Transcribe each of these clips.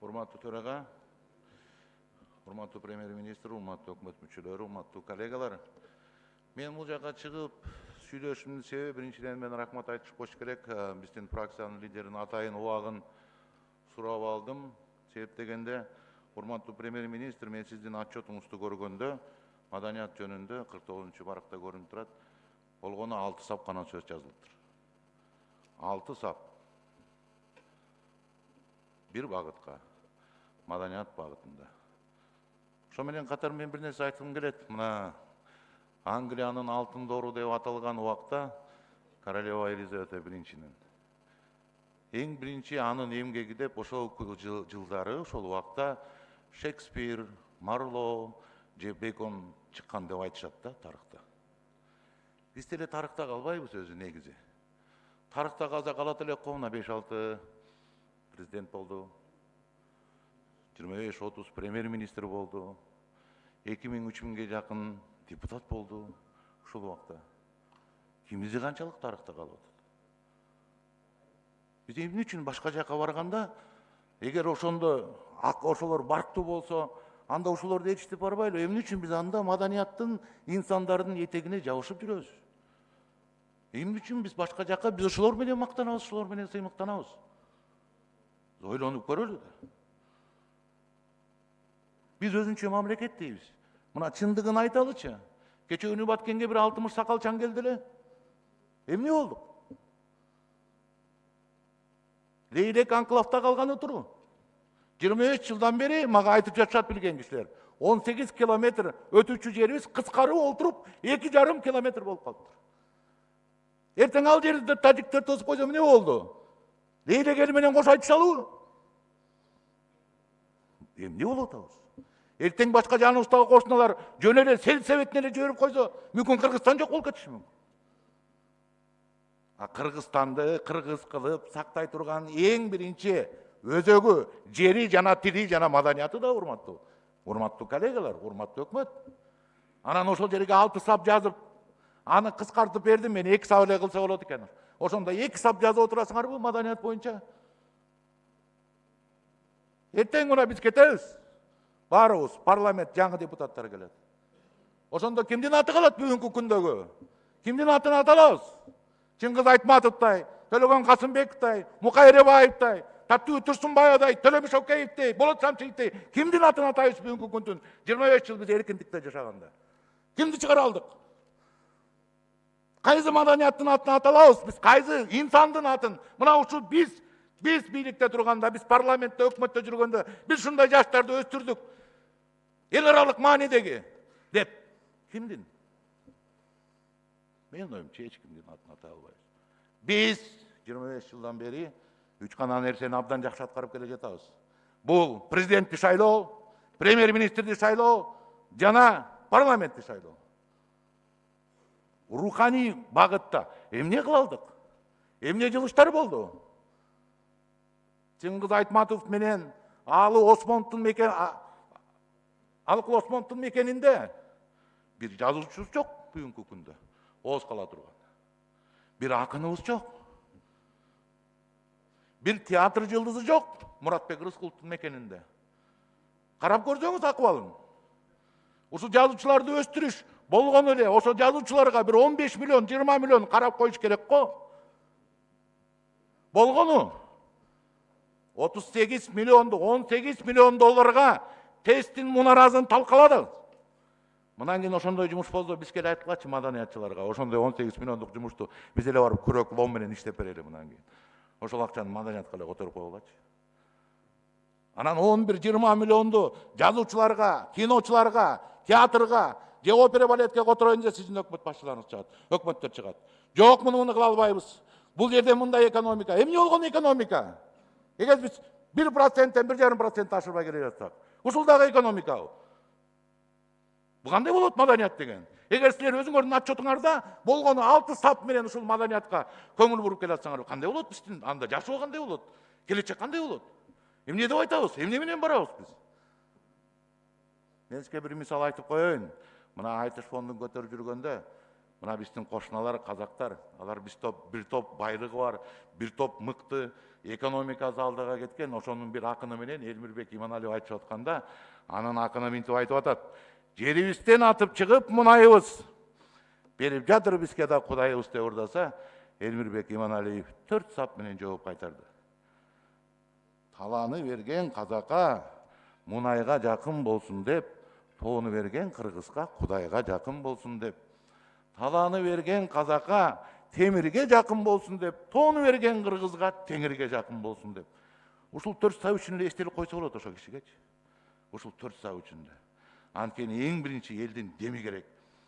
Урматтуу төрага, урматтуу премьер-министр, урматтуу өкмөт мүчөлөрү, урматтуу коллегалар. Мен бул жакка чыгып сүйлөшүүмдүн себеби биринчиден мен рахмат айтып коюш керек. Биздин фракциянын лидеринин атайын убагын сурап алдым. Себеп дегенде, урматтуу премьер-министр, мен сиздин отчетуңузду көргөндө маданият жөнүндө 49 баракта көрүнүп турат. Болгону 6 сап гана сөз жазылыптыр. 6 сап. Бир багытка, маданият багытында. Ошо менен катар мен бир нерсе айткым келет. Мына Англиянын алтын доору деп аталган убакта королева Елизавета биринчинин эң биринчи анын эмгеги деп ошол жылдары, ошол убакта Шекспир, Марло же Бекон чыккан деп айтышат да тарыхта. Биз деле тарыхта калбайбыз өзү негизи. Тарыхта калса калат элек го, мына 5-6 президент болду. 25-30 премьер-министр болду. 2000-3000ге жакын депутат болду. Ушул убакта кимизи канчалык тарыхта калып атат? Биз эмне үчүн башка жака барганда, эгер ошондо ошолор барктуу болсо, анда ошолорду ээрчитип барбайлы? Эмне үчүн биз анда маданияттын, инсандардын этегине жабышып жүрөбүз? Эмне үчүн биз башка жака, биз ошолор менен мактанабыз, ошолор менен сыймыктанабыз? Ойлонуп көрөлү да. Биз өзүнчө мамлекет дейбиз. Мына чындыгын айталычы. Кече үнү баткенге бир 60 сакалчан келди эле. Эмне болду? Лейлек анклавда калганы турбу. 23 жылдан бери мага айтып жатышат билген кишилер. 18 километр өтүүчү жерибиз кыскарып олтуруп 2,5 километр болуп калыптыр. Эртең ал жерди тажиктер тосуп койсо эмне болду? Лейлек эл менен кош айтышалыбы? Эмне болуп атабыз? Эртең башка жаныбыздагы кошуналар жөн эле сельсоветине эле жиберип койсо, мүмкүн Кыргызстан жок болуп кетиши мүмкүн. Кыргызстанды кыргыз кылып сактай турган эң биринчи өзөгү, жери жана тили жана маданияты да урматтуу. Урматтуу коллегалар, урматтуу өкмөт. Анан ошол жерге 6 сап жазып, аны кыскартып бердим мен, 2 сап эле кылса болот экен. Ошондо 2 сап жазып отурасыңарбы маданият боюнча? Эртең мына биз кетебиз. Барыбыз, парламент жаңы депутаттар келет. Ошондо кимдин аты калат бүгүнкү күндөгү? Кимдин атын аталабыз? Чыңгыз Айтматовтай, Төлөгөн Касымбековтай, Мукай Эребаевтай, Таттуу Турсунбаевтай, Төлөбү Шокеевтай, Болот Самчиевтай, кимдин атын атайбыз бүгүнкү күндүн 25 жыл биз эркиндикте жашаганда? Кимди чыгара алдык? Кайсы маданияттын атын аталабыз? Биз кайсы инсандын атын? Мына ушул биз бийликте турганда, биз парламентте, өкмөттө жүргөндө, биз ушундай жаштарды өстүрдүк. Эл аралык маанидеги деп кимдин? Мен оюмча эч кимдин атын атай албайбыз. Биз 25 жылдан бери 3 гана нерсени абдан жакшы аткарып келе жатабыз. Бул президентти шайлоо, премьер-министрди шайлоо жана парламентти шайлоо. Руханий багытта эмне кыла алдык? Эмне жылыштар болду? Чыңгыз Айтматов менен Алыкул Осмоновдун мекенинде бир жазуучубуз жок бүгүнкү күндө. Ооз кала турган. Бир акыныбыз жок. Бир театр жылдызы жок Муратбек Рыскуловдун мекенинде. Карап көрсөңүз акыбалын. Ушул жазуучуларды өстүрүш болгону эле, ошо жазуучуларга бир 15 миллион, 20 миллион карап коюш керек го. Болгону 38 миллионду, 18 миллион долларга тесттин мунаразын талкаладык. Мындан кийин ошондой жумуш болсо бизге эле айткылачы маданиятчыларга, ошондой 18 миллиондук жумушту биз эле барып күрөк лом менен иштеп берели мындан кийин. Ошол акчаны маданиятка эле которуп койгулачы. Анан 11-20 миллионду жазуучуларга, киночуларга, театрга, же опера балетке котороюн десе сиздин өкмөт башчыларыңыз чыгат, өкмөттөр чыгат. Жок, муну кыла албайбыз. Бул жерде мындай экономика. Эмне болгон экономика? Эгер биз 1%-тен 1,5% ашырбай келе жатсак, ушул дагы экономика. Бул кандай болот маданият деген? Эгер силер өзүңөрдүн отчетуңарда болгону 6 сап менен ушул маданиятка көңүл буруп келе жатсаңар, кандай болот биздин анда жашоо кандай болот? Келечек кандай болот? Эмне деп айтабыз? Эмне менен барабыз биз? Мен сизге бир мисал айтып коеюн. Мына айтыш фондун көтөрүп жүргөндө, мына биздин кошуналар, казактар, алар бир топ байлыгы бар, бир топ мыкты экономика алдыга кеткен, ошонун бир акыны менен Элмирбек Иманалиев айтып атканда, анын акыны мынтип айтып атат: жерибизден атып чыгып мунайыбыз берип жатыр бизге да Кудайыбыз деп ырдаса, Элмирбек Иманалиев 4 сап менен жооп кайтарды. Таланы берген казакка мунайга жакын болсун деп, тоону берген кыргызга Кудайга жакын болсун деп, таланы берген казакка темирге жакын болсун деп, тоону берген кыргызга теңирге жакын болсун деп. Ушул 4 сап үчүн эле эстелик койсо болот ошо кишигечи. Ушул 4 сап үчүн эле. Анткени эң биринчи элдин деми керек,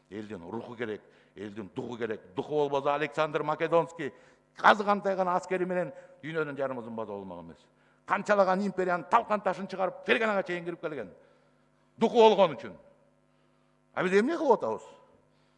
элдин руху керек, элдин духу керек. Духу болбосо Александр Македонский казгандай гана аскери менен дүйнөнүн жарымызын база болмок эмес. Канчалаган империянын талкан ташын чыгарып Ферганага чейин кирип келген. Духу болгон үчүн. А биз эмне кылып атабыз?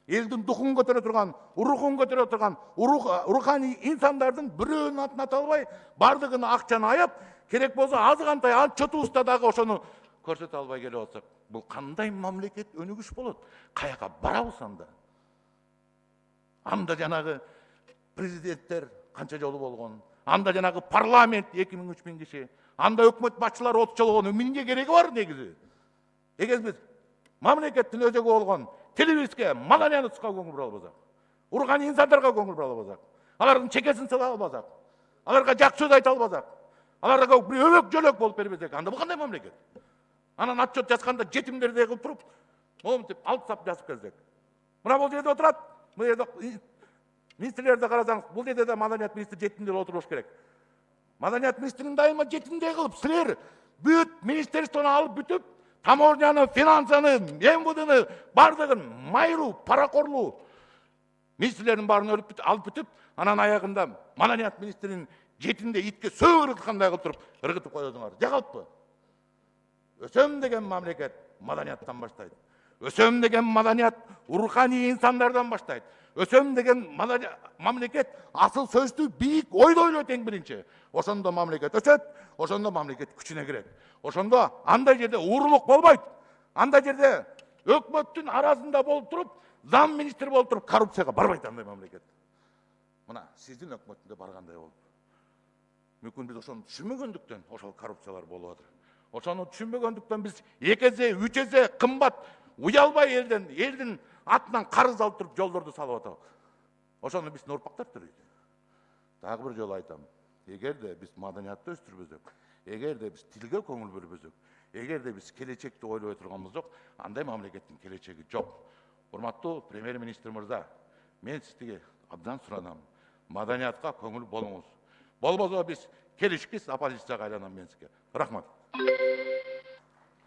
Элдин духун көтөрө турган, рухун көтөрө турган, руханий инсандардын бирөөнүн атын ата албай, бардыгын акчаны аяп, керек болсо азгантай чотубузда дагы ошону көрсөтө албай келип атсак, бул кандай мамлекет өнүгүш болот? Каяка барабыз анда? Анда жанагы президенттер канча жолу болгон, анда жанагы парламент 2000-3000 киши, анда өкмөт башчылары 30 жолу болгон, эмнеге кереги бар негизи? Эгер биз мамлекеттин өзөгү болгон телевизге, маданиятка көңүл бура албасак, руханий инсандарга көңүл бура албасак, алардын чекесин сыла албасак, аларга жакшы сөз айта албасак, аларга бир өбөк жөлөк болуп бербесек, анда бул кандай мамлекет? Анан отчет жазганда жетимдерди кылып туруп, монтип алып сап жазып келсек. Мына бул жерде отурат, бул жерде министрлерди карасаңыз, бул жерде да маданият министри жетимдер отуруш керек. Маданият министрин дайыма жетимдей кылып, силер бүт министерствону алып бүтүп, таможняны, финансаны, МВДны, бардыгын майруу, паракорлуу министрлердин баарын алып бүтүп, анан аягында маданият министринин жетинде итке сөөк ыргыткандай кылып туруп, ыргытып койдуңар. Жагалппы? Өсөм деген мамлекет маданияттан баштайт. Өсөм деген маданият руханий инсандардан баштайт. Өсөм деген мамлекет асыл сөздү бийик ойду ойлойт эң биринчи. Ошондо мамлекет өсөт, ошондо мамлекет күчүнө кирет. Ошондо андай жерде уурулук болбойт. Андай жерде өкмөттүн арасында болуп туруп, зам министр болуп туруп, коррупцияга барбайт андай мамлекет. Мына сиздин өкмөттүндө баргандай болду. Мүмкүн биз ошону түшүнбөгөндүктөн ошол коррупциялар болуп атыр. Ошону түшүнбөгөндүктөн биз 2 эсе, 3 эсе кымбат уялбай элдин атынан карыз алып туруп жолдорду салып атабыз. Ошону биздин урпактар төлөйт. Дагы бир жолу айтам. Эгерде биз маданиятты өстүрбөсөк, эгерде биз тилге көңүл бөлбөсөк, эгерде биз келечекти ойлой турганыбыз жок, андай мамлекеттин келечеги жок. Урматтуу премьер-министр мырза, мен сизге абдан суранам. Маданиятка көңүл болуңуз. Болбосо биз келишкис оппозицияга айланам мен сизге. Рахмат.